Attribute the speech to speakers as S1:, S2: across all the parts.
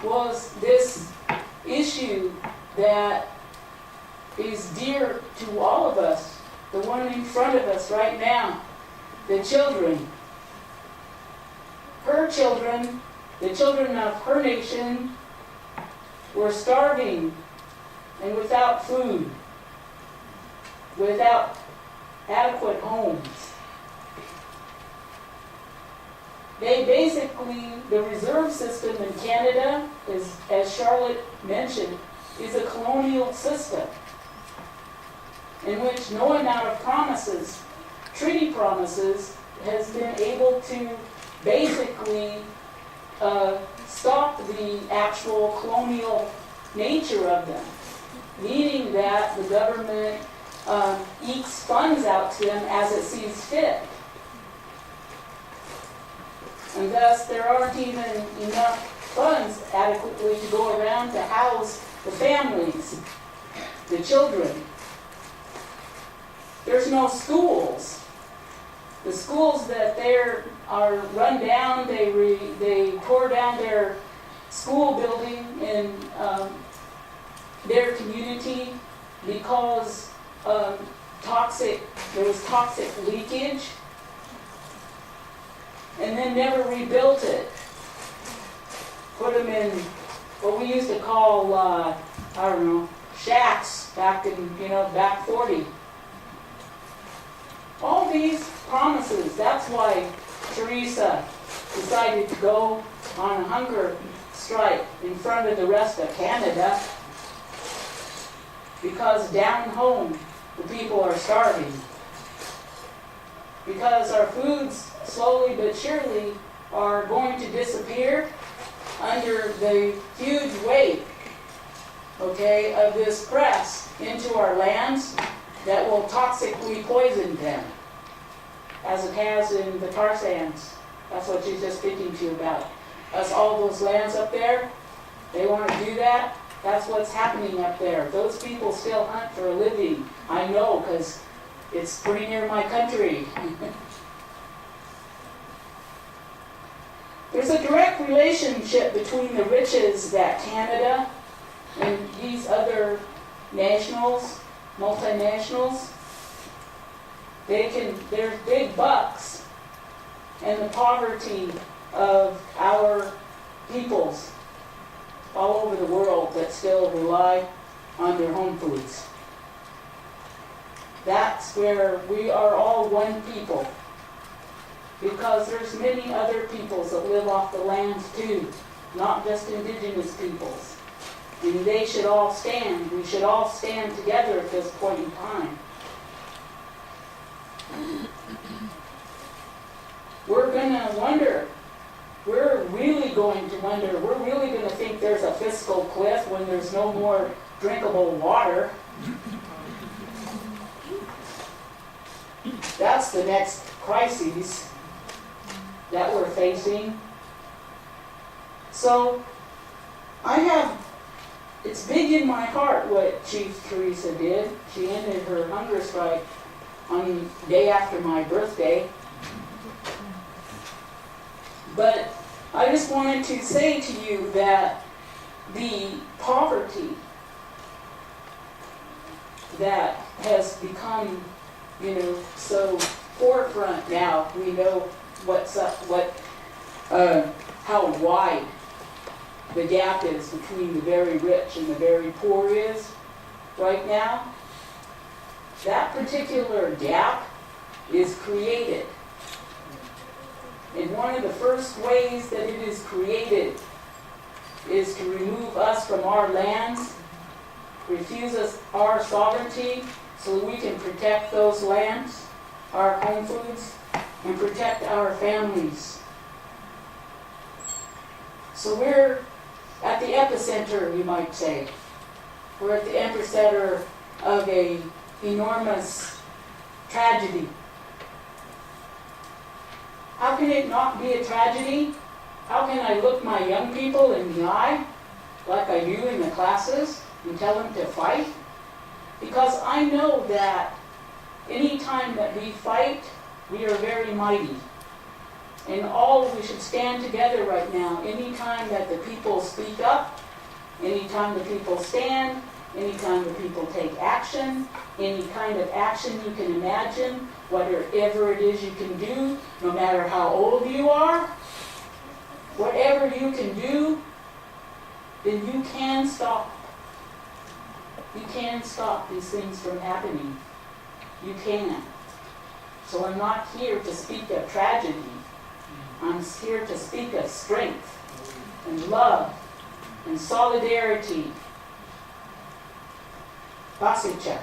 S1: was this issue that is dear to all of us, the one in front of us right now, the children. Her children, the children of her nation, were starving and without food, without adequate homes. They basically, the reserve system in Canada, is, as Charlotte mentioned, is a colonial system in which no amount of promises, treaty promises, has been able to basically stop the actual colonial nature of them, meaning that the government ekes funds out to them as it sees fit. And thus there aren't even enough funds adequately to go around to house the families, the children. There's no schools. The schools that there are run down, they tore down their school building in their community because there was toxic leakage, and then never rebuilt it. Put them in what we used to call, shacks back in, back 40. All these promises, that's why Teresa decided to go on a hunger strike in front of the rest of Canada, because down home the people are starving. Because our foods slowly but surely are going to disappear under the huge weight, of this press into our lands that will toxically poison them, as it has in the tar sands. That's what she's just speaking to you about. Us, all those lands up there, they want to do that. That's what's happening up there. Those people still hunt for a living. I know, because it's pretty near my country. There's a direct relationship between the riches that Canada and these other nationals, multinationals, there's big bucks, and the poverty of our peoples all over the world that still rely on their home foods. That's where we are all one people, because there's many other peoples that live off the lands too, not just indigenous peoples. And they should all stand. We should all stand together at this point in time. We're going to wonder. We're really going to wonder. We're really going to think there's a fiscal cliff when there's no more drinkable water. That's the next crisis that we're facing. So, it's big in my heart what Chief Teresa did. She ended her hunger strike on the day after my birthday. But I just wanted to say to you that the poverty that has become, so forefront now, we know what's up, how wide the gap is between the very rich and the very poor is right now. That particular gap is created. And one of the first ways that it is created is to remove us from our lands, refuse us our sovereignty so that we can protect those lands, our home foods, and protect our families. So we're at the epicenter, you might say. We're at the epicenter of an enormous tragedy. How can it not be a tragedy? How can I look my young people in the eye, like I do in the classes, and tell them to fight? Because I know that any time that we fight, we are very mighty. And we should stand together right now. Anytime that the people speak up, anytime the people stand, anytime the people take action, any kind of action you can imagine, whatever it is you can do, no matter how old you are, whatever you can do, then you can stop. You can stop these things from happening. You can. So I'm not here to speak of tragedy. I'm here to speak of strength and love and solidarity. Basicha.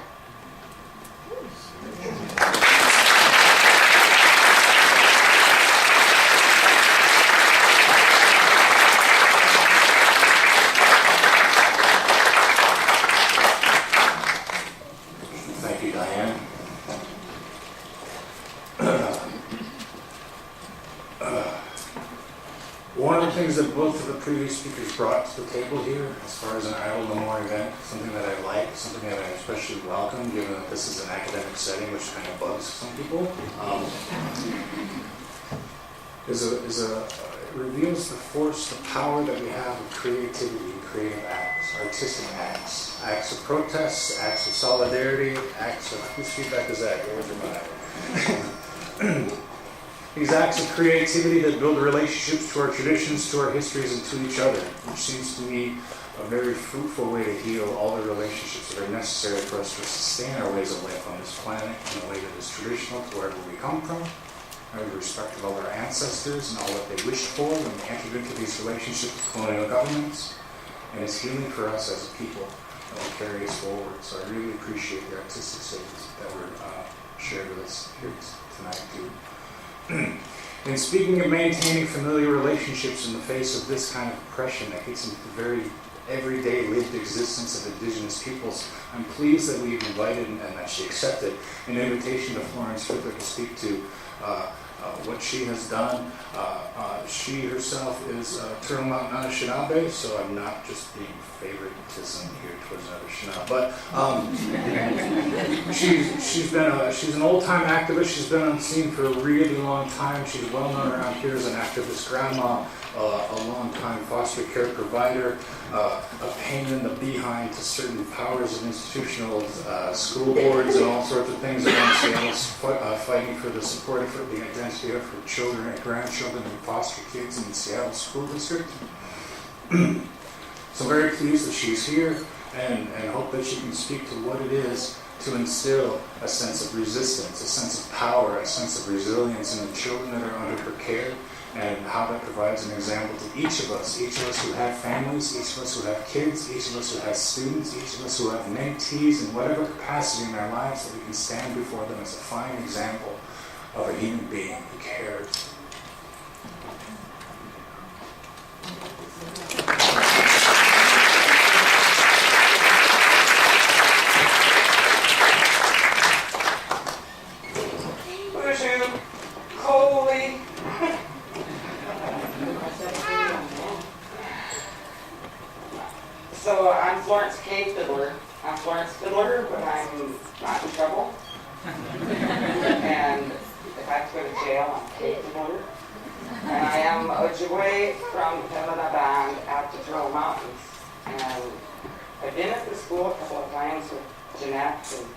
S2: Thank you, Diane. One of the things that both of the previous speakers brought to the table here, as far as an Idle No More event, something that I like, something that I especially welcome, given that this is an academic setting, which kind of bugs some people, it reveals the force, the power that we have of creativity, creative acts, artistic acts, acts of protest, acts of solidarity, acts of, whose feedback is that? Yours or mine? These acts of creativity that build relationships to our traditions, to our histories, and to each other, which seems to me a very fruitful way to heal all the relationships that are necessary for us to sustain our ways of life on this planet in a way that is traditional to wherever we come from, and with respect of all our ancestors and all that they wished for when they entered into these relationships with colonial governments, and it's healing for us as a people that will carry us forward. So I really appreciate the artistic statements that were shared with us here tonight too. In speaking of maintaining familiar relationships in the face of this kind of oppression that gets into the very everyday lived existence of Indigenous peoples, I'm pleased that we've invited and that she accepted an invitation to Florence Fiddler to speak to what she has done. She herself is Turtle Mountain Anishinaabe, so I'm not just being favoritism here towards another Anishinaabe, but she's an old-time activist. She's been on the scene for a really long time. She's well known around here as an activist grandma, a long-time foster care provider, a pain in the behind to certain powers of institutional school boards and all sorts of things around Seattle, fighting for the support for the identity of her children and grandchildren and foster kids in the Seattle School District. So I'm very pleased that she's here and hope that she can speak to what it is to instill a sense of resistance, a sense of power, a sense of resilience in the children that are under her care, and how that provides an example to each of us who have families, each of us who have kids, each of us who have students, each of us who have mentees in whatever capacity in their lives, that we can stand before them as a fine example of a human being who cares.
S3: So I'm Florence K. Fiddler. I'm Florence Fiddler, but I'm not in trouble. And if I have to go to jail, I'm K. Fiddler. And I am Ojibwe from the Canada Band at the Turtle Mountains. And I've been at the school a couple of times with Jeanette and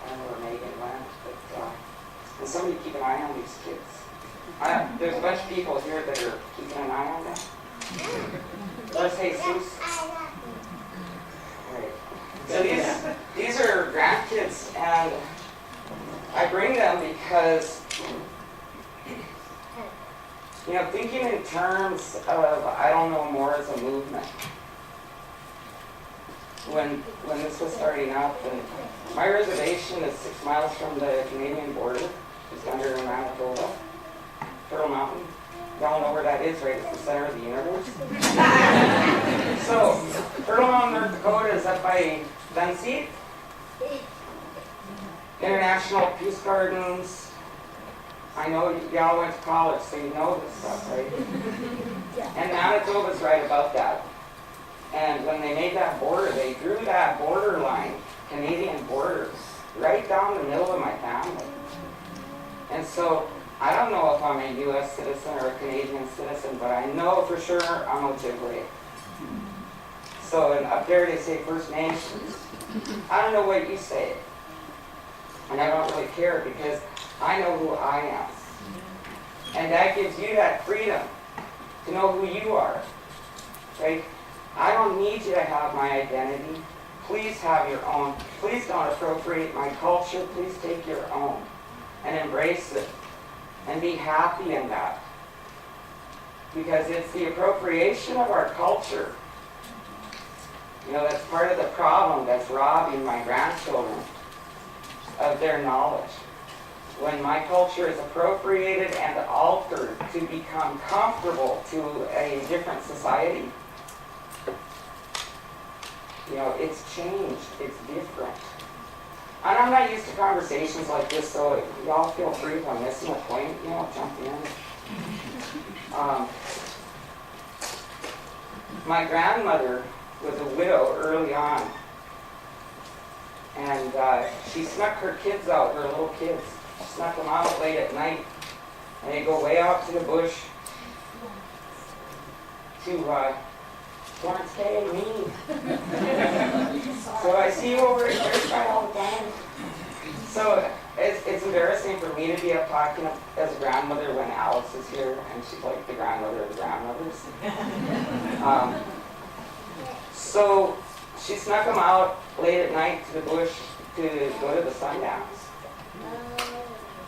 S3: I don't know where Megan went, but and somebody keep an eye on these kids. There's a bunch of people here that are keeping an eye on them. Let's say Jesus. Right. So these are grandkids, and I bring them because, thinking in terms of I don't know more as a movement. When this was starting up, and my reservation is 6 miles from the Canadian border, just under Manitoba, Turtle Mountain. Y'all know where that is, right? It's the center of the universe. So, Turtle Mountain, North Dakota is up by Dunseith. International Peace Gardens. I know y'all went to college, so you know this stuff, right? And Manitoba's right above that. And when they made that border, they drew that border line, Canadian border, right down the middle of my family. And so I don't know if I'm a U.S. citizen or a Canadian citizen, but I know for sure I'm Ojibwe. So and up there they say First Nations. I don't know what you say. And I don't really care because I know who I am. And that gives you that freedom to know who you are. Right? I don't need you to have my identity. Please have your own. Please don't appropriate my culture. Please take your own and embrace it and be happy in that. Because it's the appropriation of our culture. That's part of the problem that's robbing my grandchildren of their knowledge. When my culture is appropriated and altered to become comfortable to a different society, it's changed, it's different. And I'm not used to conversations like this, so y'all feel free if I'm missing a point, jump in. My grandmother was a widow early on, and she snuck her kids out, her little kids. She snuck them out late at night, and they go way out to the bush to Florence K. me. So I see you over at church all the time. So it's embarrassing for me to be up talking as a grandmother when Alex is here, and she's like the grandmother of the grandmothers. So she snuck them out late at night to the bush to go to the sundowns.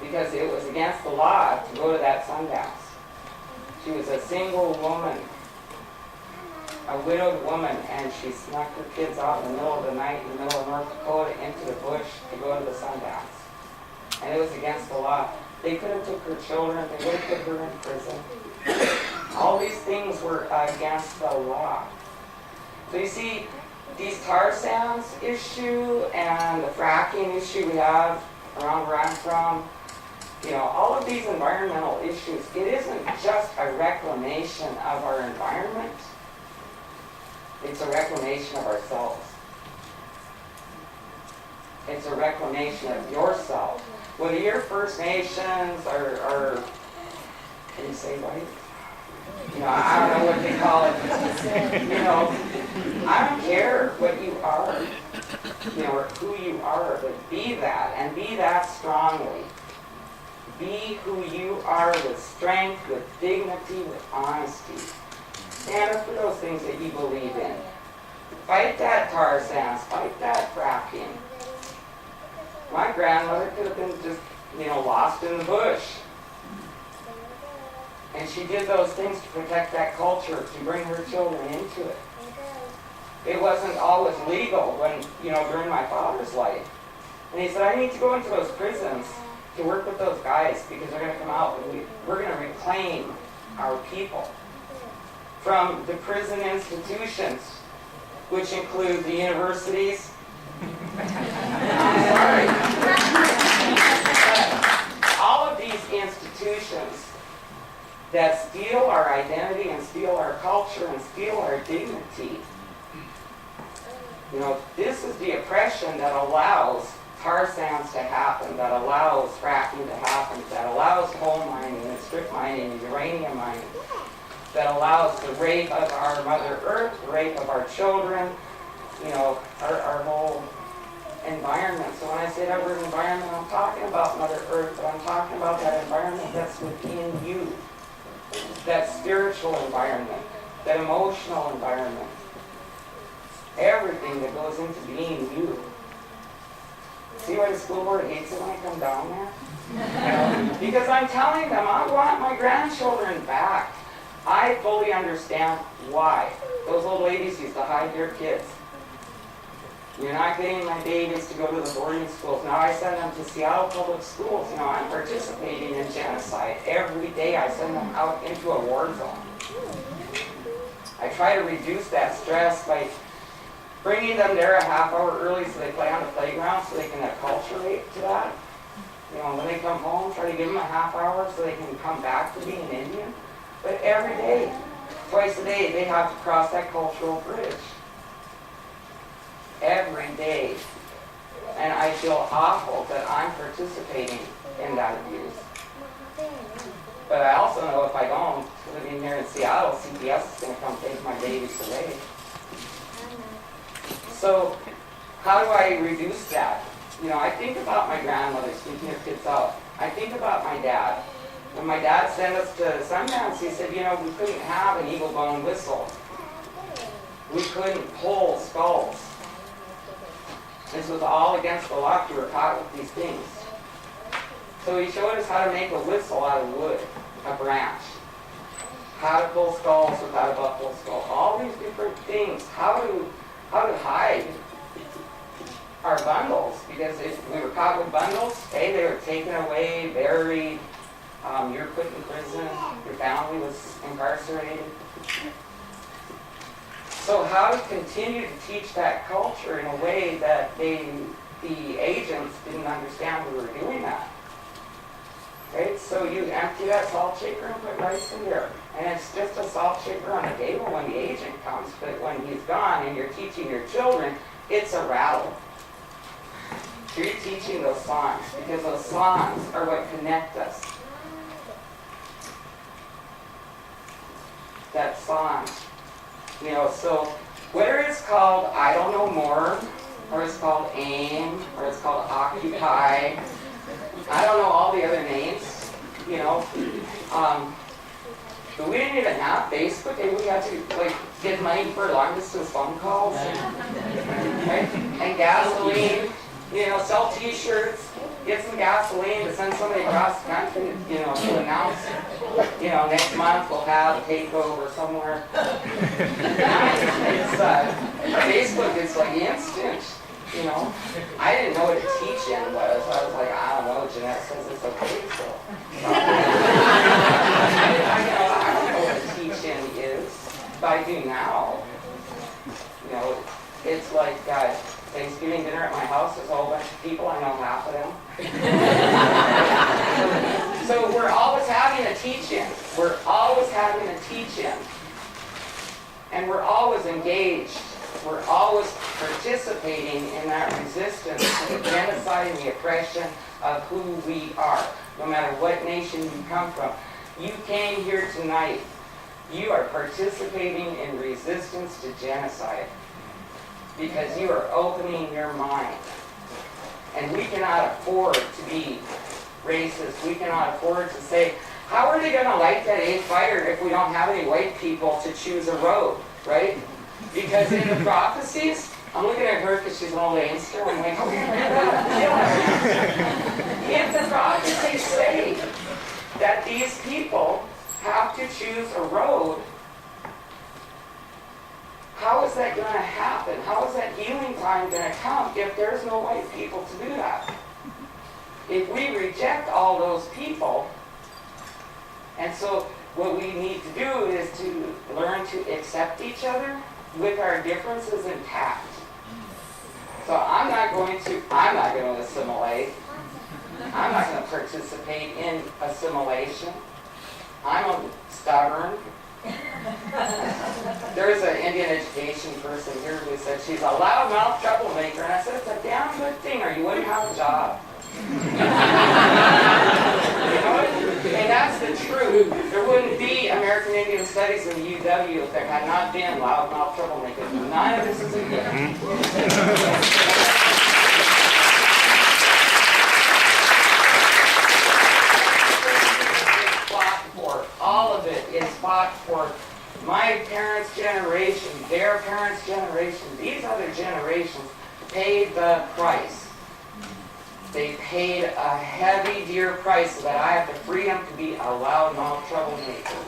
S3: Because it was against the law to go to that sundowns. She was a single woman, a widowed woman, and she snuck her kids out in the middle of the night in the middle of North Dakota into the bush to go to the sundowns. And it was against the law. They could have took her children, they would have put her in prison. All these things were against the law. So you see, these tar sands issue and the fracking issue we have around where I'm from, all of these environmental issues, it isn't just a reclamation of our environment. It's a reclamation of ourselves. It's a reclamation of yourself. Whether you're First Nations or can you say white? I don't know what they call it. I don't care what you are, or who you are, but be that, and be that strongly. Be who you are with strength, with dignity, with honesty. Stand up for those things that you believe in. Fight that tar sands, fight that fracking. My grandmother could have been just, lost in the bush. And she did those things to protect that culture, to bring her children into it. It wasn't always legal when, during my father's life. And he said, I need to go into those prisons to work with those guys because they're going to come out and we're going to reclaim our people from the prison institutions, which include the universities. I'm sorry. But all of these institutions that steal our identity and steal our culture and steal our dignity. This is the oppression that allows tar sands to happen, that allows fracking to happen, that allows coal mining and strip mining and uranium mining, that allows the rape of our Mother Earth, the rape of our children, our whole environment. So when I say that word environment, I'm talking about Mother Earth, but I'm talking about that environment that's within you. That spiritual environment, that emotional environment, everything that goes into being you. See why the school board hates it when I come down there? Because I'm telling them I want my grandchildren back. I fully understand why. Those old ladies used to hide their kids. You're not getting my babies to go to the boarding schools. Now I send them to Seattle Public Schools. I'm participating in genocide. Every day I send them out into a war zone. I try to reduce that stress by bringing them there a half hour early so they play on the playground so they can acculturate to that. When they come home, try to give them a half hour so they can come back to being an Indian. But every day, twice a day, they have to cross that cultural bridge. Every day. And I feel awful that I'm participating in that abuse. But I also know if I don't, living here in Seattle, CPS is going to come take my babies away. So how do I reduce that? You know, I think about my grandmother speaking her kids out. I think about my dad. When my dad sent us to Sundance, he said, you know, we couldn't have an eagle bone whistle. We couldn't pull skulls. This was all against the law. We were caught with these things. So he showed us how to make a whistle out of wood, a branch. How to pull skulls without a buffalo skull. All these different things. How to hide our bundles. Because if we were caught with bundles, hey, they were taken away, buried. You were put in prison. Your family was incarcerated. So how to continue to teach that culture in a way that the agents didn't understand we were doing that. Right? So you empty that salt shaker and put rice in there. And it's just a salt shaker on the table when the agent comes. But when he's gone and you're teaching your children, it's a rattle. You're teaching those songs because those songs are what connect us. That song. You know, so whether it's called I Don't Know More, or it's called AIM, or it's called Occupy, I don't know all the other names, you know. But we didn't even have Facebook, and we had to like get money for long distance phone calls, right? And gasoline, you know, sell T-shirts, get some gasoline to send somebody across the country, you know, to announce, you know, next month we'll have a takeover somewhere. Facebook is like instant, you know. I didn't know what a teach-in was. I was like, I don't know, Jeanette says it's okay, so. I don't know what a teach-in is, but I do now. You know, it's like Thanksgiving dinner at my house, there's a whole bunch of people, I know half of them. So we're always having a teach-in. We're always having a teach-in. And we're always engaged. We're always participating in that resistance to the genocide and the oppression of who we are, no matter what nation you come from. You came here tonight. You are participating in resistance to genocide because you are opening your mind. And we cannot afford to be racist. We cannot afford to say, how are they going to light that A fire if we don't have any white people to choose a road, right? Because in the prophecies, I'm looking at her because she's an old Ainster. I'm like, oh, if the prophecies say that these people have to choose a road, how is that going to happen? How is that healing time going to come if there's no white people to do that? If we reject all those people, and so what we need to do is to learn to accept each other with our differences intact. So I'm not going to assimilate. I'm not going to participate in assimilation. I'm stubborn. There's an Indian education person here who said she's a loudmouth troublemaker, and I said, it's a damn good thing or you wouldn't have a job. You know what? And that's the truth. There wouldn't be American Indian Studies in the UW if there had not been loudmouth troublemakers. None of this is a good. All of it is fought for. My parents' generation, their parents' generation, these other generations paid the price. They paid a heavy, dear price so that I have the freedom to be a loudmouth troublemaker.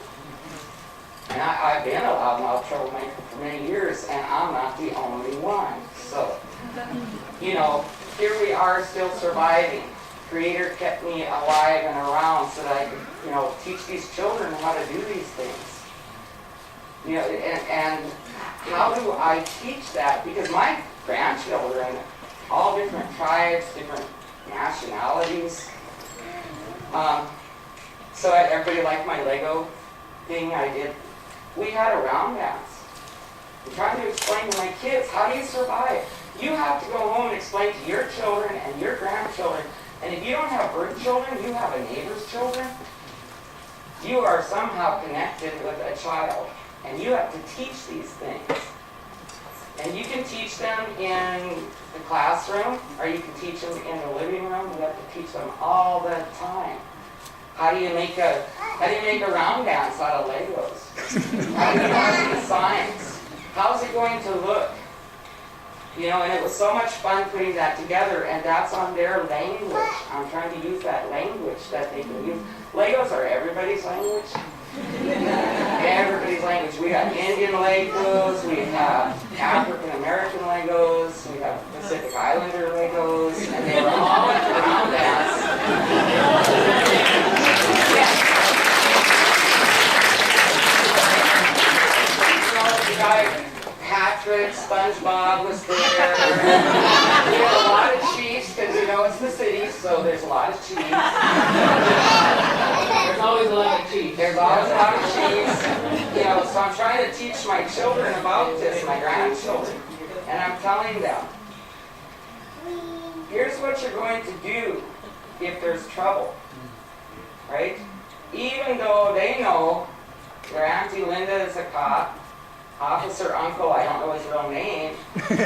S3: And I've been a loudmouth troublemaker for many years, and I'm not the only one. So, you know, here we are still surviving. Creator kept me alive and around so that I could, you know, teach these children how to do these things. You know, and how do I teach that? Because my grandchildren, all different tribes, different nationalities. So everybody liked my Lego thing I did. We had a round dance. I'm trying to explain to my kids, how do you survive? You have to go home and explain to your children and your grandchildren. And if you don't have birth children, you have a neighbor's children. You are somehow connected with a child, and you have to teach these things. And you can teach them in the classroom, or you can teach them in the living room. You have to teach them all the time. How do you make a round dance out of Legos? How do you mark the signs? How's it going to look? You know, and it was so much fun putting that together, and that's on their language. I'm trying to use that language that they can use. Legos are everybody's language. Everybody's language. We got Indian Legos, we have African American Legos, we have Pacific Islander Legos, and they were all into round dance. The guy Patrick, SpongeBob was there. We had a lot of cheese because you know it's the city, so there's a lot of cheese.
S1: There's always a lot of cheese.
S3: There's always a lot of cheese. You know, so I'm trying to teach my children about this, my grandchildren, and I'm telling them, here's what you're going to do if there's trouble, right? Even though they know their Auntie Linda is a cop, Officer Uncle, I don't know his real name. He's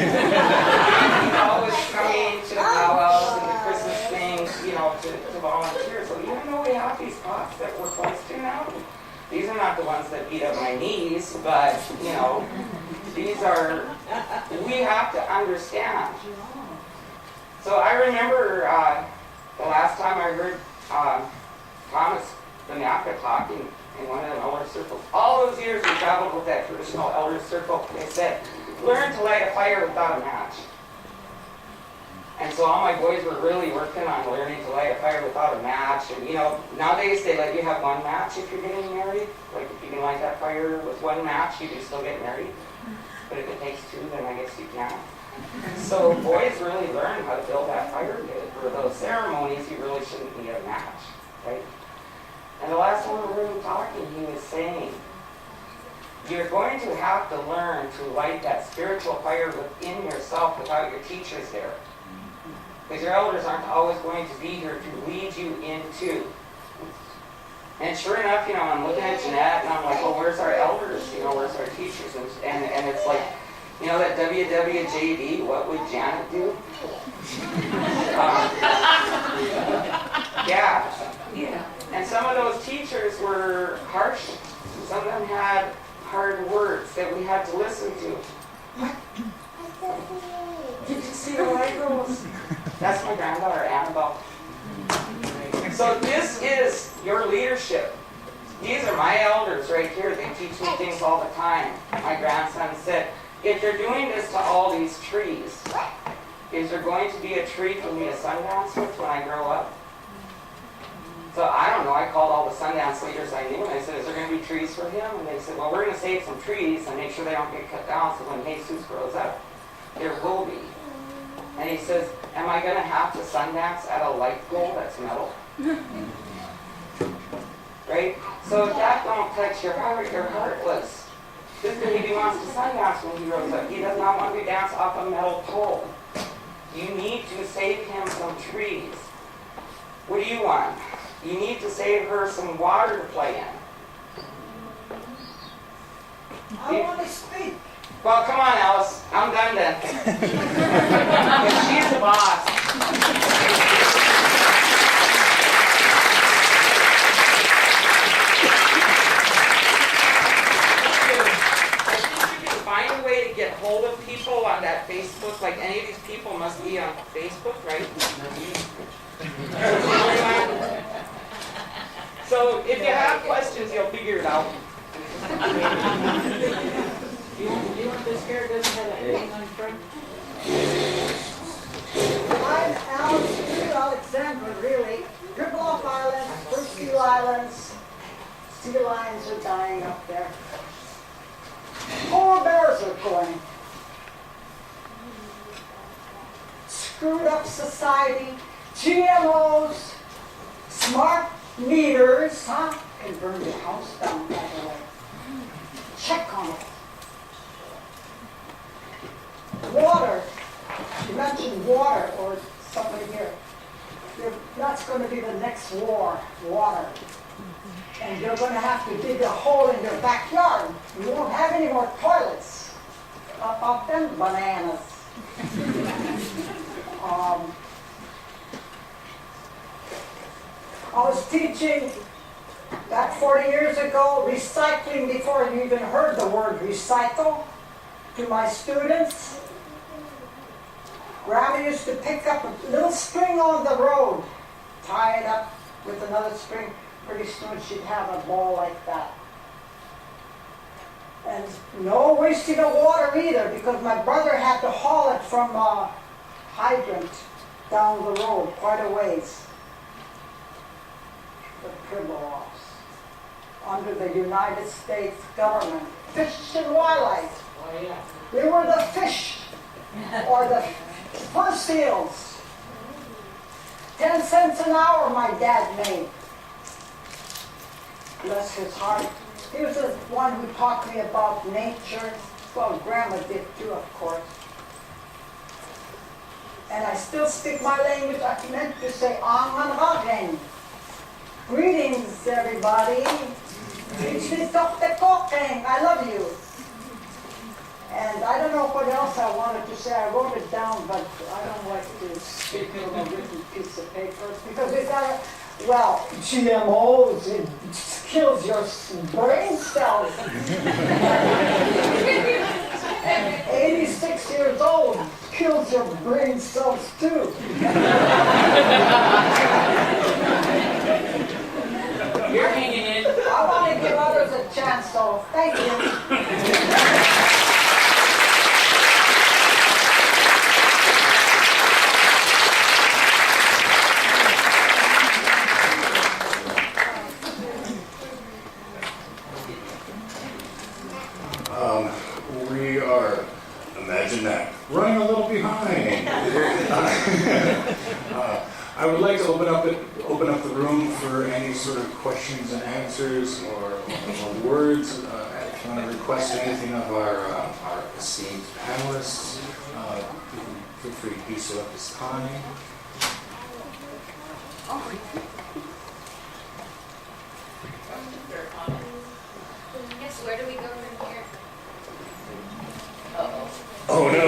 S3: always coming to the powwows and the Christmas things, you know, to volunteer. So even though we have these cops that we're close to now, these are not the ones that beat up my knees, but, you know, these are, we have to understand. So I remember the last time I heard Thomas Banaka talking in one of them elder circles. All those years we traveled with that traditional elder circle, they said, learn to light a fire without a match. And so all my boys were really working on learning to light a fire without a match. And you know, nowadays they let you have one match if you're getting married. Like if you can light that fire with one match, you can still get married. But if it takes two, then I guess you can't. So boys really learn how to build that fire pit. For those ceremonies, you really shouldn't need a match, right? And the last one we heard him talking, he was saying, you're going to have to learn to light that spiritual fire within yourself without your teachers there. Because your elders aren't always going to be here to lead you into. And sure enough, you know, I'm looking at Jeanette and I'm like, well, where's our elders? You know, where's our teachers? And it's like, you know, that WWJD, what would Janet do? Yeah. And some of those teachers were harsh. Some of them had hard words that we had to listen to. What? Did you see the Legos? That's my granddaughter, Annabelle. So this is your leadership. These are my elders right here. They teach me things all the time. My grandson said, if you're doing this to all these trees, is there going to be a tree for me to sundance with when I grow up? So I don't know, I called all the Sundance leaders I knew and I said, is there going to be trees for him? And they said, well, we're going to save some trees and make sure they don't get cut down so when Jesus grows up, there will be. And he says, am I going to have to Sundance at a light pole that's metal? Right? So if that don't touch your heart, you're heartless. This baby wants to Sundance when he grows up. He does not want to dance off a metal pole. You need to save him some trees. What do you want? You need to save her some water to play in.
S4: I want to speak.
S3: Well, come on, Alice. I'm done then. She's the boss. I think you can find a way to get hold of people on that Facebook. Like any of these people must be on Facebook, right? So if you have questions, you'll figure it out.
S1: You want this hair doesn't have anything on front?
S4: I'm Alexandra, really. Dribble off Island, First Seal Islands. Sea lions are dying up there. Polar bears are going. Screwed up society, GMOs, smart meters, huh? Can burn your house down, by the way. Check on it. Water. You mentioned water, or somebody here. That's going to be the next war, water. And you're going to have to dig a hole in your backyard. You won't have any more toilets. Up off them bananas. I was teaching back 40 years ago recycling before you even heard the word recycle to my students. Grandma used to pick up a little string on the road, tie it up with another string. Pretty soon she'd have a ball like that. And no wasting of water either, because my brother had to haul it from a hydrant down the road quite a ways. The Pribiloffs, under the United States government, Fish and Wildlife.
S1: Oh, yeah.
S4: They were the fish, or the fur seals. 10 cents an hour my dad made. Bless his heart. He was the one who taught me about nature. Well, Grandma did too, of course. And I still speak my language. I meant to say, Angan. Greetings, everybody. I love you. And I don't know what else I wanted to say. I wrote it down, but I don't like to speak from a written piece of paper because it's not, well, GMOs, it kills your brain cells. 86 years old, kills your brain cells too.
S1: You're hanging in.
S4: I want to give others a chance, so thank you.
S2: We are, imagine that, running a little behind. I would like to open up the room for any sort of questions and answers or words. If you want to request anything of our esteemed panelists, feel free to do so at this time.
S5: Yes, where do we go from here?
S2: Oh no!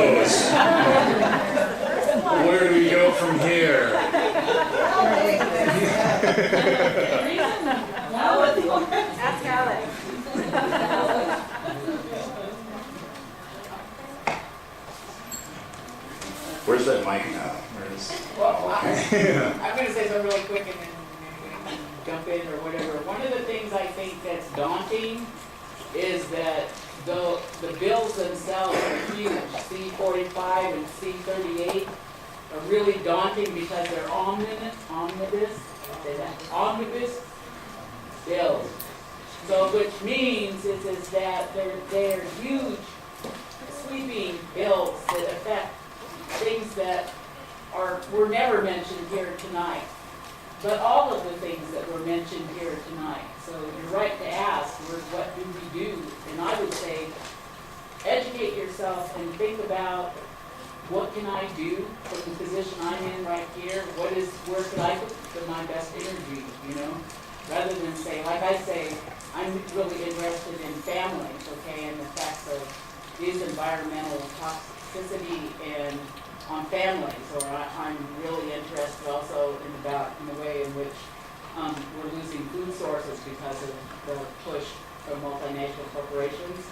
S2: Where do we go from here?
S5: Ask Alex.
S2: Where's that mic now? Where is?
S1: Well,
S2: Okay.
S1: I'm going to say something really quick and then we can jump in or whatever. One of the things I think that's daunting is that the bills themselves are huge. C-45 and C-38 are really daunting because they're omnibus bills. So which means is that they're huge, sweeping bills that affect things that were never mentioned here tonight. But all of the things that were mentioned here tonight. So you're right to ask, what do we do? And I would say, educate yourself and think about what can I do from the position I'm in right here? Where could I put my best energy, you know? Rather than say, like I say, I'm really interested in families, okay, and the effects of these environmental toxicity and on families, or I'm really interested also in the way in which we're losing food sources because of the push from multinational corporations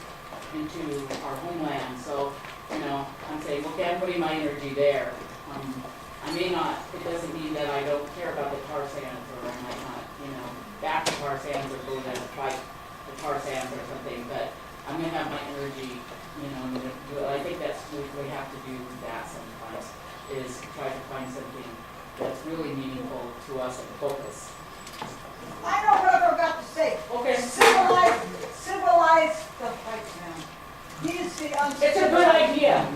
S1: into our homeland. So, you know, I'm saying, okay, I'm putting my energy there. I may not, it doesn't mean that I don't care about the tar sands, or I might not, you know, back the tar sands or go to fight the tar sands or something, but I'm going to have my energy, you know, I think that's what we have to do that sometimes, is try to find something that's really meaningful to us and focus.
S4: I know what I forgot to say.
S1: Okay.
S4: Civilize the white man. He's the uncivilized.
S1: It's a good idea.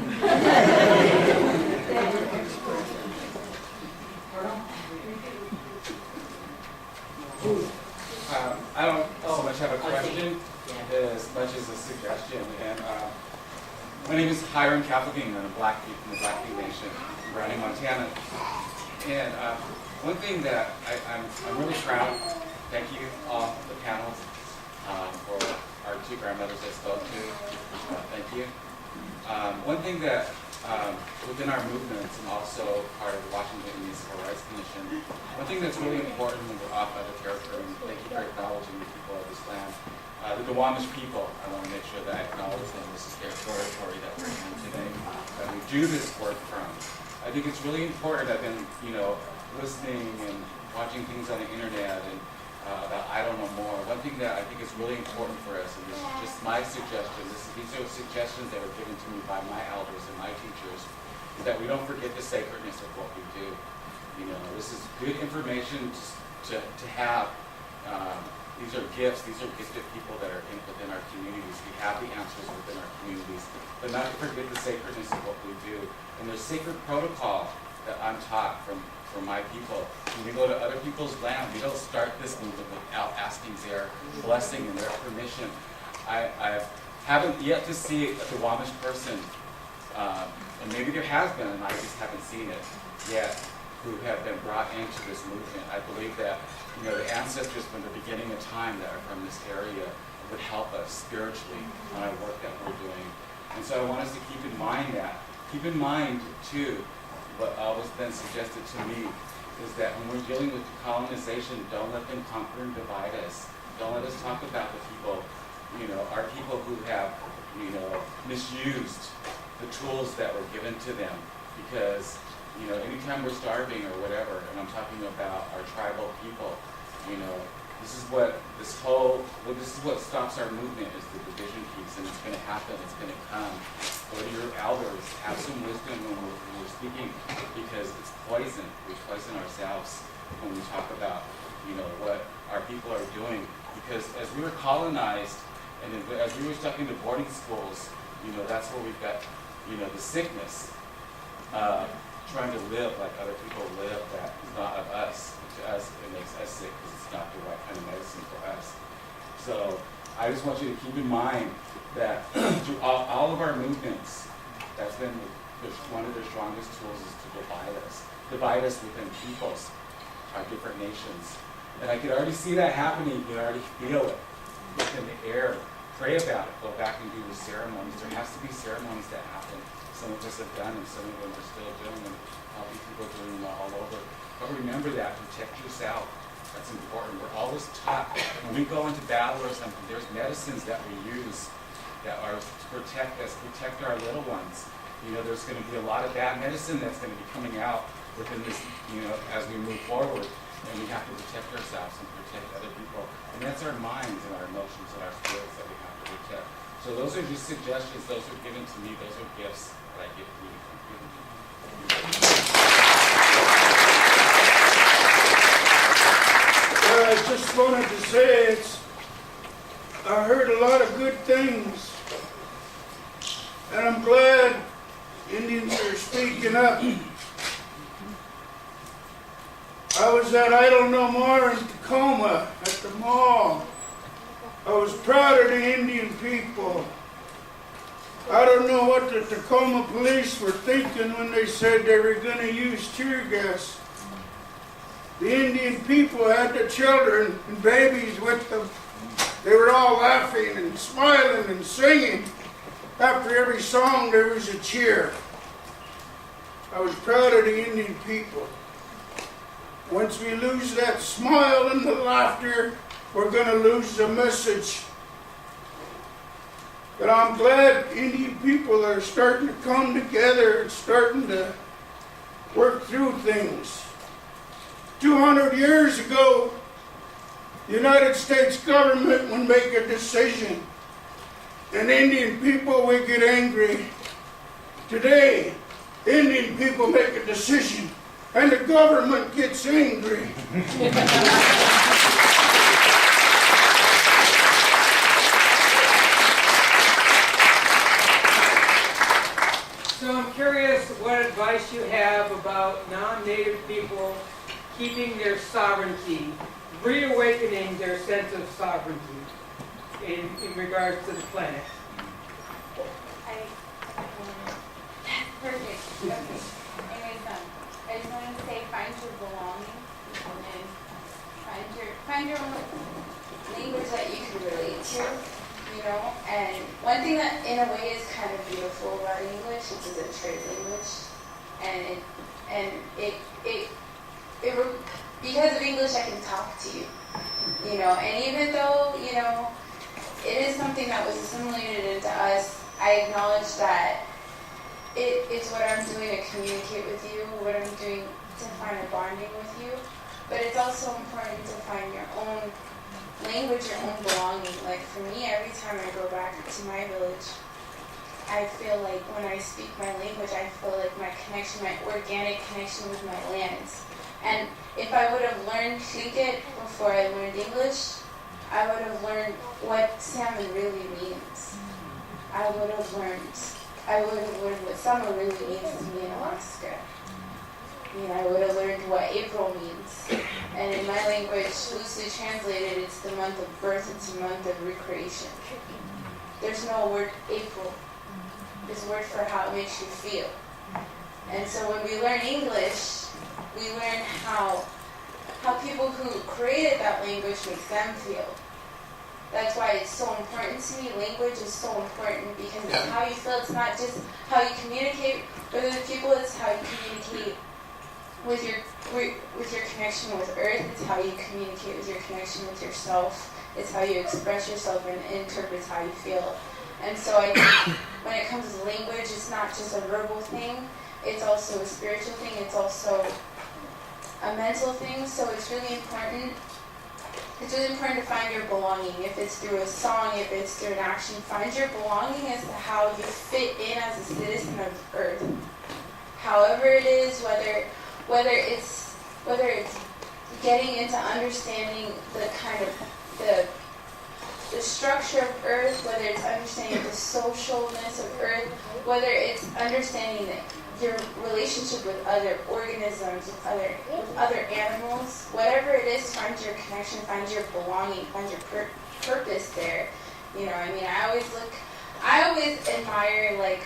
S6: I don't so much have a question as much as a suggestion. And my name is Hiram Kaplan, I'm a Blackfeet from the Blackfeet Nation in Browning, Montana. And one thing that I'm really proud thank you all the panels for our two grandmothers I spoke to. Thank you. One thing that within our movements and also part of the Washington Indian Civil Rights Commission, one thing that's really important when we're off other territory, and thank you for acknowledging the people of this land, the Duwamish people, I want to make sure that I acknowledge them. This is their territory that we're in today, that we do this work from. I think it's really important. I've been, listening and watching things on the internet and about I Don't Know More. One thing that I think is really important for us, and this is just my suggestion, these are suggestions that were given to me by my elders and my teachers, is that we don't forget the sacredness of what we do. This is good information to have. These are gifts. These are gifted people that are within our communities. We have the answers within our communities, but not to forget the sacredness of what we do. And there's sacred protocol that I'm taught from my people. When we go to other people's land, we don't start this movement without asking their blessing and their permission. I haven't yet to see a Duwamish person, and maybe there has been, and I just haven't seen it yet, who have been brought into this movement. I believe that the ancestors from the beginning of time that are from this area would help us spiritually on our work that we're doing. And so I want us to keep in mind that. Keep in mind, too, what always been suggested to me is that when we're dealing with colonization, don't let them conquer and divide us. Don't let us talk about the people, our people who have, misused the tools that were given to them. Because, anytime we're starving or whatever, and I'm talking about our tribal people, this is what stops our movement is the division piece, and it's going to happen, it's going to come. Go to your elders, have some wisdom when we're speaking, because it's poison. We poison ourselves when we talk about, what our people are doing. Because as we were colonized, and as we were stuck into boarding schools, that's where we've got, the sickness, trying to live like other people live that is not of us. To us, it makes us sick because it's not the right kind of medicine for us. So I just want you to keep in mind that through all of our movements, that's been one of their strongest tools is to divide us within peoples, our different nations. And I could already see that happening. You can already feel it within the air. Pray about it. Go back and do the ceremonies. There has to be ceremonies that happen. Some of us have done, and some of them are still doing them. Probably people doing them all over. But remember that. Protect yourself. That's important. We're always taught when we go into battle or something, there's medicines that we use that are to protect us, protect our little ones. There's going to be a lot of bad medicine that's going to be coming out within this, as we move forward. And we have to protect ourselves and protect other people. And that's our minds and our emotions and our spirits that we have to protect. So those are just suggestions. Those are given to me. Those are gifts that I give to you.
S7: I just wanted to say I heard a lot of good things, and I'm glad Indians are speaking up. I was at I Don't Know More in Tacoma at the mall. I was proud of the Indian people. I don't know what the Tacoma police were thinking when they said they were going to use tear gas. The Indian people had the children and babies with them. They were all laughing and smiling and singing. After every song, there was a cheer. I was proud of the Indian people. Once we lose that smile and the laughter, we're going to lose the message. But I'm glad Indian people are starting to come together and starting to work through things. 200 years ago, the United States government would make a decision, and Indian people would get angry. Today, Indian people make a decision, and the government gets angry.
S8: So I'm curious what advice you have about non-native people keeping their sovereignty, reawakening their sense of sovereignty in regards to the planet.
S5: Perfect. Okay. Anyways, I just wanted to say find your belonging and find find your own language that you can relate to, you know. And one thing that, in a way, is kind of beautiful about English is it's a trade language, and because of English, I can talk to you, you know. And even though, you know, it is something that was assimilated into us, I acknowledge that it's what I'm doing to communicate with you, what I'm doing to find a bonding with you. But it's also important to find your own language, your own belonging. Like for me, every time I go back to my village, I feel like when I speak my language, I feel like my connection, my organic connection with my lands. And if I would have learned Tlingit before I learned English, I would have learned what salmon really means. I would have learned what summer really means to me in Alaska. You know, I would have learned what April means. And in my language, loosely translated, it's the month of birth, it's a month of recreation. There's no word April. There's a word for how it makes you feel. And so when we learn English, we learn how people who created that language makes them feel. That's why it's so important to me. Language is so important because it's how you feel. It's not just how you communicate with other people. It's how you communicate with your connection with Earth. It's how you communicate with your connection with yourself. It's how you express yourself and interpret how you feel. And so I think when it comes to language, it's not just a verbal thing. It's also a spiritual thing. It's also a mental thing. So it's really important. It's really important to find your belonging. If it's through a song, if it's through an action, find your belonging as to how you fit in as a citizen of Earth. However it is, whether it's getting into understanding the kind of the structure of Earth, whether it's understanding the socialness of Earth, whether it's understanding your relationship with other organisms, with other animals, whatever it is, find your connection, find your belonging, find your purpose there. You know, I mean, I always admire like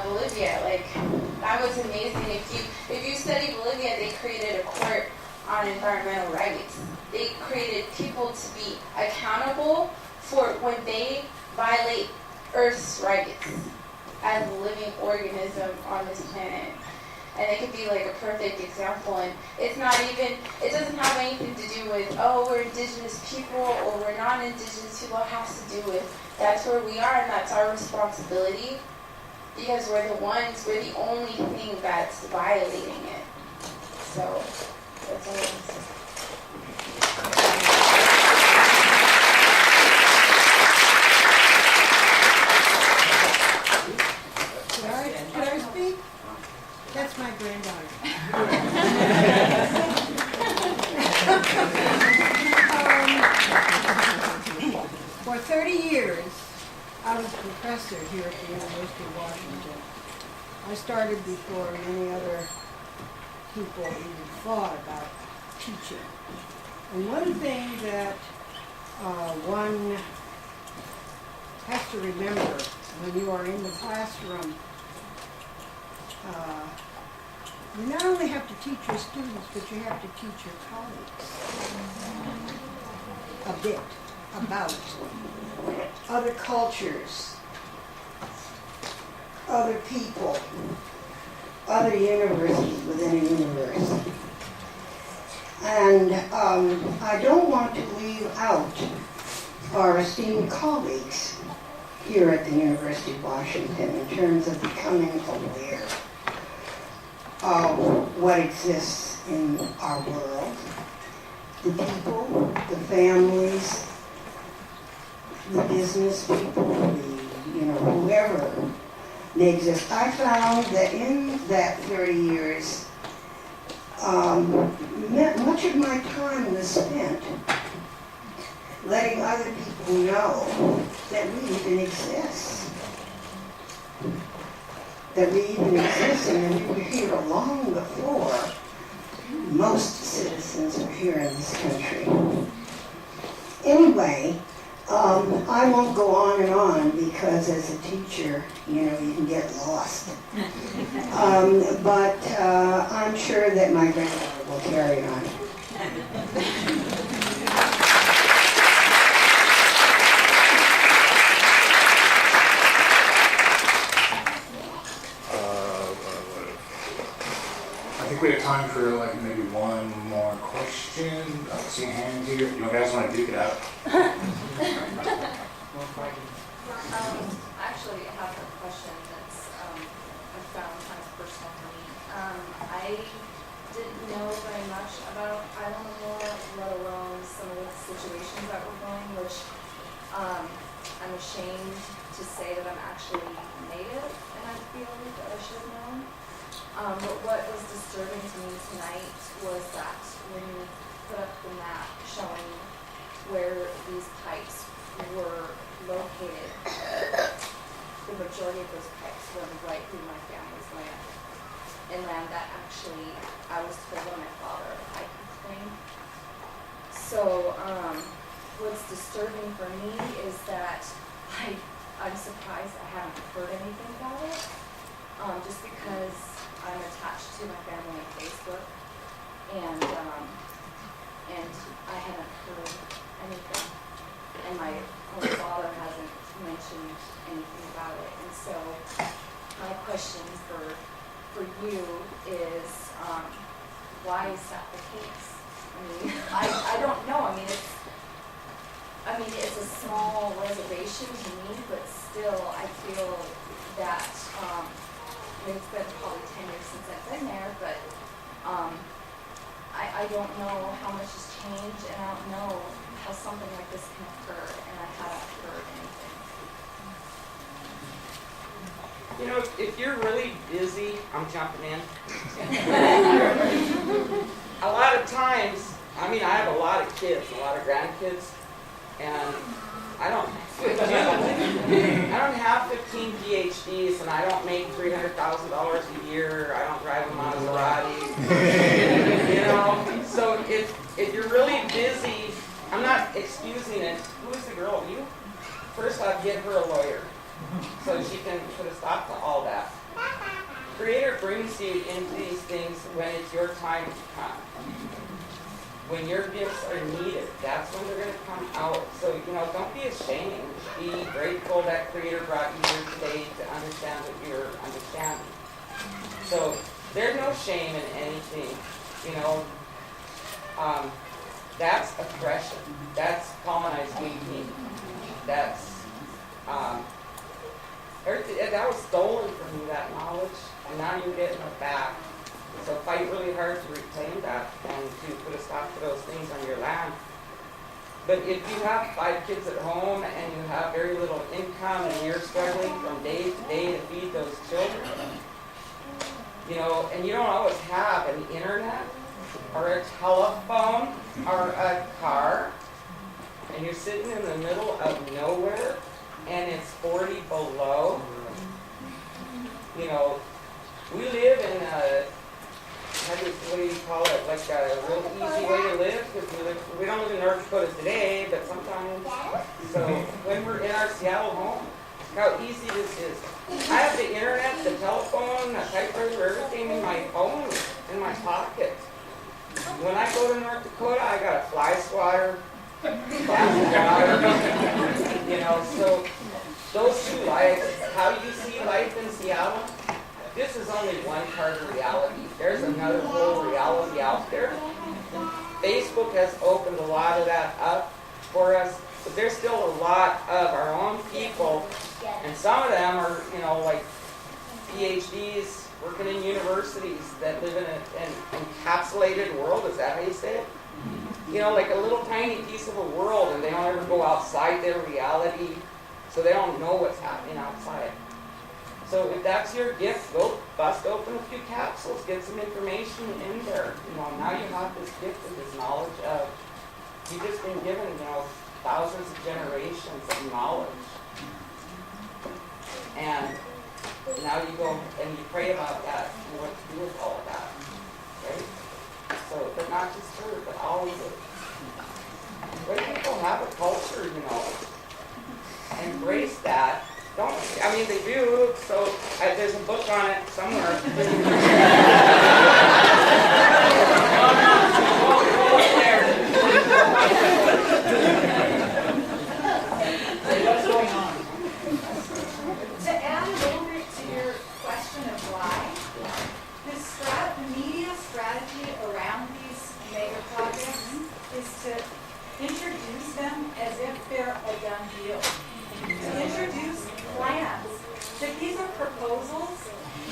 S5: Bolivia. Like that was amazing. If you study Bolivia, they created a court on environmental rights. They created people to be accountable for when they violate Earth's rights as a living organism on this planet. And it could be like a perfect example. And it doesn't have anything to do with, oh, we're indigenous people or we're not indigenous people. It has to do with that's where we are and that's our responsibility because we're the only thing that's violating it. So that's all I want to say.
S9: Could I speak? That's my granddaughter. For 30 years, I was a professor here at the University of Washington. I started before many other people even thought about teaching. And one thing that one has to remember when you are in the classroom, you not only have to teach your students, but you have to teach your colleagues a bit about other cultures, other people, other universities within a university. And I don't want to leave out our esteemed colleagues here at the University of Washington in terms of becoming aware of what exists in our world, the people, the families, the business people, whoever may exist. I found that in that 30 years, much of my time was spent letting other people know that we even exist. And that we were here long before most citizens were here in this country. Anyway, I won't go on and on because as a teacher, you can get lost. But I'm sure that my granddaughter will carry on.
S2: I think we have time for like maybe one more question. I see a hand here. You guys want to duke it out?
S10: Actually, I have a question that's I found kind of personal for me. I didn't know very much about Island of War, let alone some of the situations that were going, which I'm ashamed to say that I'm actually native, and I feel that I should have known. But what was disturbing to me tonight was that when you put up the map showing where these pipes were located, the majority of those pipes run right through my family's land. And land that actually, I was told by my father, I could claim. So, what's disturbing for me is that I'm surprised I haven't heard anything about it. Just because I'm attached to my family on Facebook, and I haven't heard anything, and my own father hasn't mentioned anything about it. And so my question for you is, why is that the case? I mean, I don't know. I mean, it's a small reservation to me, but still, I feel that. It's been probably 10 years since I've been there, but I don't know how much has changed, and I don't know how something like this can occur, and I haven't heard anything.
S3: You know, if you're really busy, I'm jumping in. A lot of times, I mean, I have a lot of kids, a lot of grandkids, and I don't have 15 PhDs, and I don't make $300,000 a year. I don't drive a Maserati. You know, so if you're really busy, I'm not excusing it. Who is the girl? You? First, I'd get her a lawyer so she can put a stop to all that. Creator brings you into these things when it's your time to come. When your gifts are needed, that's when they're going to come out. So, you know, don't be ashamed. Be grateful that Creator brought you here today to understand what you're understanding. So, there's no shame in anything. You know, that's oppression. That's colonized thinking. That's, that was stolen from you, that knowledge, and now you're getting it back. So fight really hard to reclaim that and to put a stop to those things on your land. But if you have 5 kids at home and you have very little income and you're struggling from day to day to feed those children, you know, and you don't always have an internet or a telephone or a car, and you're sitting in the middle of nowhere and it's 40 below, you know, we live in a what do you call it, like a real easy way to live, because we don't live in North Dakota today, but sometimes, so when we're in our Seattle home, how easy this is. I have the internet, the telephone, the typewriter, everything in my phone, in my pocket. When I go to North Dakota, I got a fly swatter, glass of water, you know, so those two lives, how you see life in Seattle, this is only one part of reality. There's another whole reality out there. Facebook has opened a lot of that up for us, but there's still a lot of our own people, and some of them are, you know, like PhDs working in universities that live in an encapsulated world. Is that how you say it? You know, like a little tiny piece of a world, and they don't ever go outside their reality, so they don't know what's happening outside. So if that's your gift, go bust open a few capsules, get some information in there. You know, now you have this gift of this knowledge of, you've just been given, you know, thousands of generations of knowledge. And now you go and you pray about that and what to do with all of that. Right? So, but not just her, but all of it. When people have a culture, you know, embrace that. Don't, I mean, they do, so there's a book on it somewhere.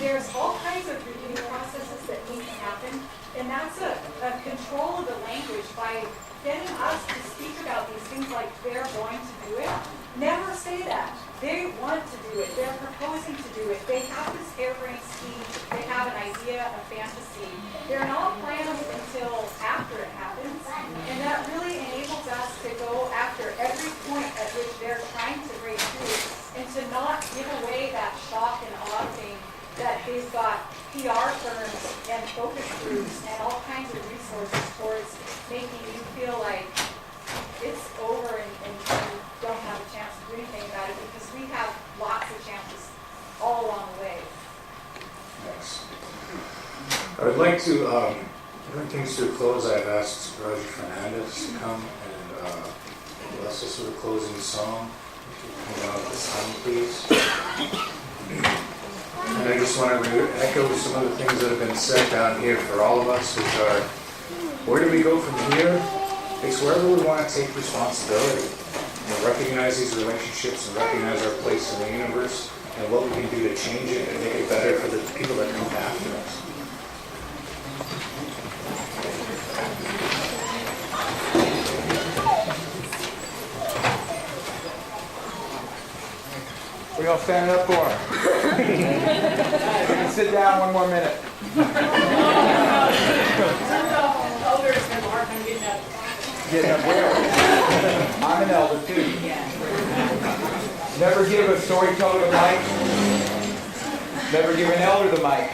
S11: there's all kinds of review processes that need to happen, and that's a control of the language by getting us to speak about these things like they're going to do it. Never say that. They want to do it. They're proposing to do it. They have this harebrained scheme. They have an idea, a fantasy. They're not planned until after it happens, and that really enables us to go after every point at which they're trying to break through, and to not give away that shock and awe thing that they've got PR firms and focus groups and all kinds of resources towards making you feel like it's over and you don't have a chance to do anything about it, because we have lots of chances all along the way.
S2: Thanks. I would like to bring things to a close. I've asked Roger Fernandez to come and bless us with a closing song. If you come down at this time, please. And I just want to echo some of the things that have been said down here for all of us, which are, where do we go from here? It's wherever we want to take responsibility. Recognize these relationships and recognize our place in the universe and what we can do to change it and make it better for the people that come after us.
S12: We all standing up for him. You can sit down one more minute. Getting up where? I'm an elder too. Never give a storyteller the mic. Never give an elder the mic.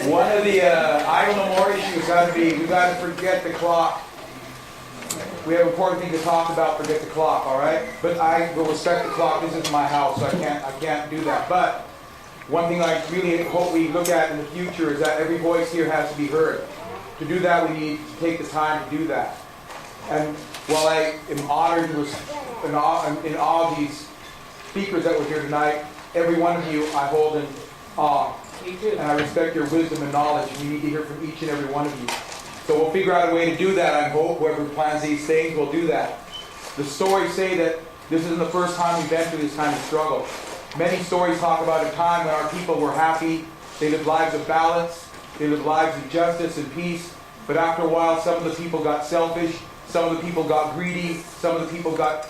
S12: One of the idle no more issues got to be, we got to forget the clock. We have important things to talk about, forget the clock, all right? But I will respect the clock. This is my house, so I can't do that. But one thing I really hope we look at in the future is that every voice here has to be heard. To do that, we need to take the time to do that. And while I am honored in awe of these speakers that were here tonight, every one of you I hold in awe.
S1: Me too.
S12: And I respect your wisdom and knowledge. We need to hear from each and every one of you. So we'll figure out a way to do that. I hope whoever plans these things will do that. The stories say that this isn't the first time we've been through this kind of struggle. Many stories talk about a time when our people were happy. They lived lives of balance. They lived lives of justice and peace. But after a while, some of the people got selfish. Some of the people got greedy. Some of the people got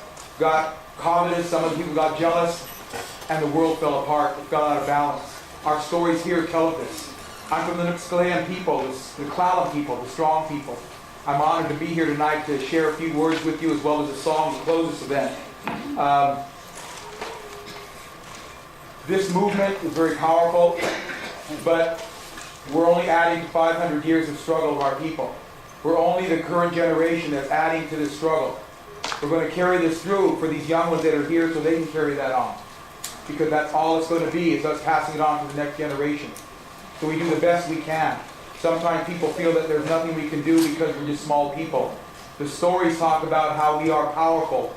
S12: covetous. Some of the people got jealous. And the world fell apart. It fell out of balance. Our stories here tell of this. I'm from the Niskalayam people, the Klalam people, the strong people. I'm honored to be here tonight to share a few words with you as well as a song to close this event. This movement is very powerful, but we're only adding to 500 years of struggle of our people. We're only the current generation that's adding to this struggle. We're going to carry this through for these young ones that are here so they can carry that on. Because that's all it's going to be, is us passing it on to the next generation. So we do the best we can. Sometimes people feel that there's nothing we can do because we're just small people. The stories talk about how we are powerful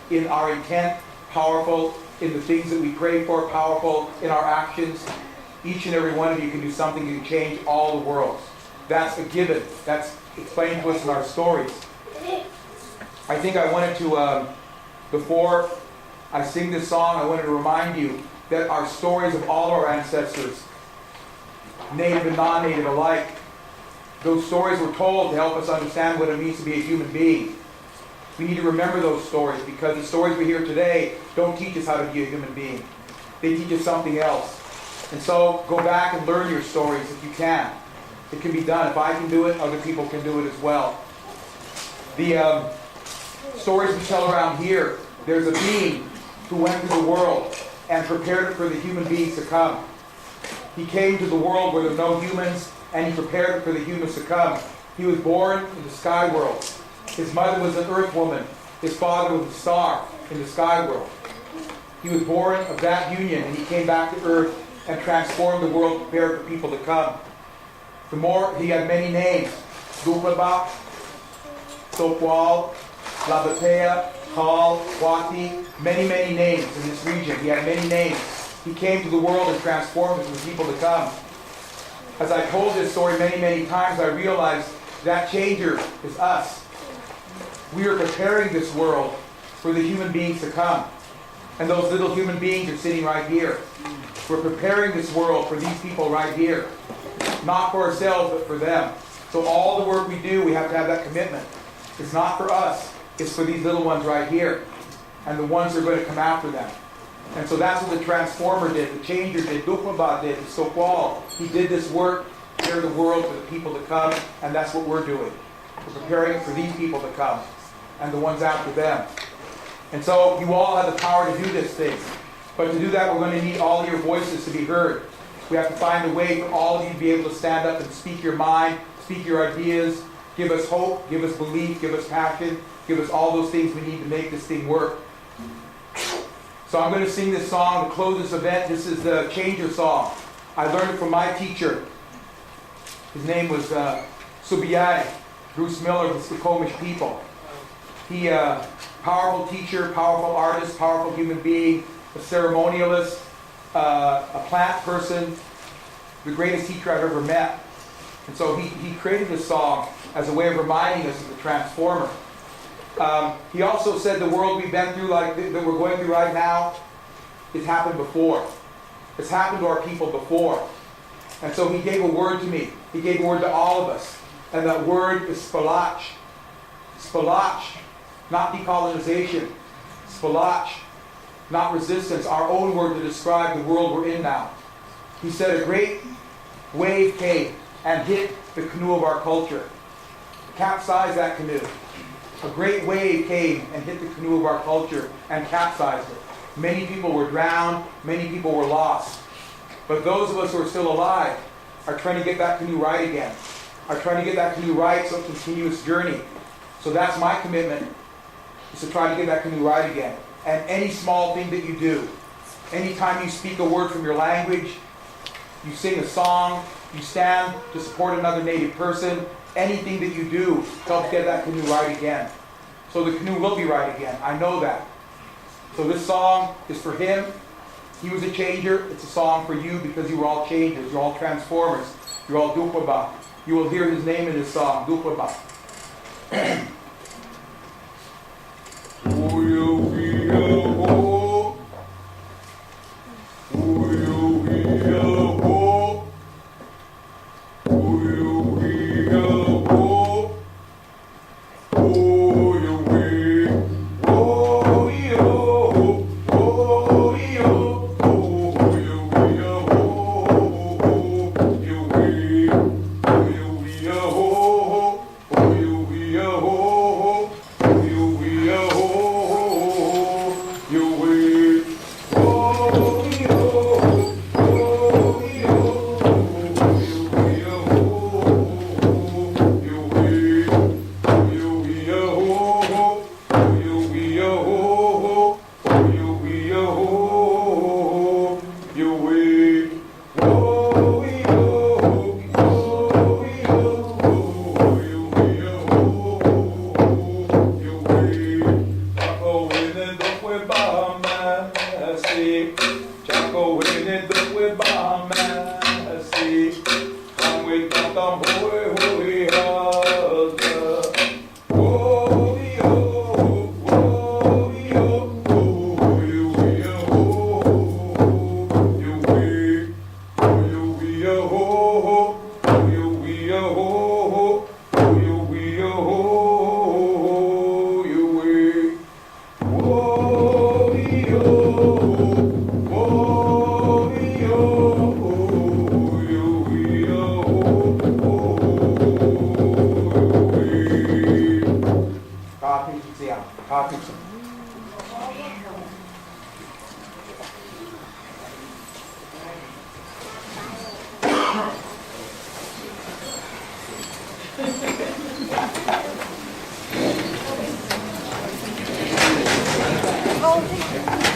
S12: in our intent, powerful in the things that we pray for, powerful in our actions. Each and every one of you can do something to change all the worlds. That's a given. That's explained to us in our stories. I think I wanted to, before I sing this song, I wanted to remind you that our stories of all our ancestors, native and non-native alike, those stories were told to help us understand what it means to be a human being. We need to remember those stories because the stories we hear today don't teach us how to be a human being. They teach us something else. And so go back and learn your stories if you can. It can be done. If I can do it, other people can do it as well. The stories we tell around here, there's a being who went to the world and prepared it for the human beings to come. He came to the world where there were no humans, and he prepared it for the humans to come. He was born in the sky world. His mother was an earth woman. His father was a star in the sky world. He was born of that union, and he came back to earth and transformed the world, prepared for people to come. He had many names. Dupalbak, Sokwal, Labatea, Hal, Wati, many, many names in this region. He had many names. He came to the world and transformed it for the people to come. As I told this story many, many times, I realized that changer is us. We are preparing this world for the human beings to come. And those little human beings are sitting right here. We're preparing this world for these people right here. Not for ourselves, but for them. So all the work we do, we have to have that commitment. It's not for us. It's for these little ones right here. And the ones who are going to come after them. And so that's what the transformer did, the changer did, Dukmaba did, the Sokwal. He did this work, prepare the world for the people to come, and that's what we're doing. We're preparing for these people to come, and the ones after them. And so you all have the power to do this thing. But to do that, we're going to need all of your voices to be heard. We have to find a way for all of you to be able to stand up and speak your mind, speak your ideas, give us hope, give us belief, give us passion, give us all those things we need to make this thing work. So I'm going to sing this song to close this event. This is the Changer song. I learned it from my teacher. His name was Subiyai, Bruce Miller of the Skokomish people. He, powerful teacher, powerful artist, powerful human being, a ceremonialist, a plant person, the greatest teacher I've ever met. And so he created this song as a way of reminding us of the transformer. He also said the world we've been through, like that we're going through right now, it's happened before. It's happened to our people before. And so he gave a word to me. He gave a word to all of us. And that word is spalach. Spalach, not decolonization. Spalach, not resistance. Our own word to describe the world we're in now. He said a great wave came and hit the canoe of our culture. Capsized that canoe. A great wave came and hit the canoe of our culture and capsized it. Many people were drowned. Many people were lost. But those of us who are still alive are trying to get that canoe right again. Are trying to get that canoe right so it's a continuous journey. So that's my commitment, is to try to get that canoe right again. And any small thing that you do, anytime you speak a word from your language, you sing a song, you stand to support another Native person, anything that you do helps get that canoe right again. So the canoe will be right again. I know that. So this song is for him. He was a changer. It's a song for you because you were all changers. You're all transformers. You're all Dukmaba. You will hear his name in this song, Dukmaba.
S9: Oh,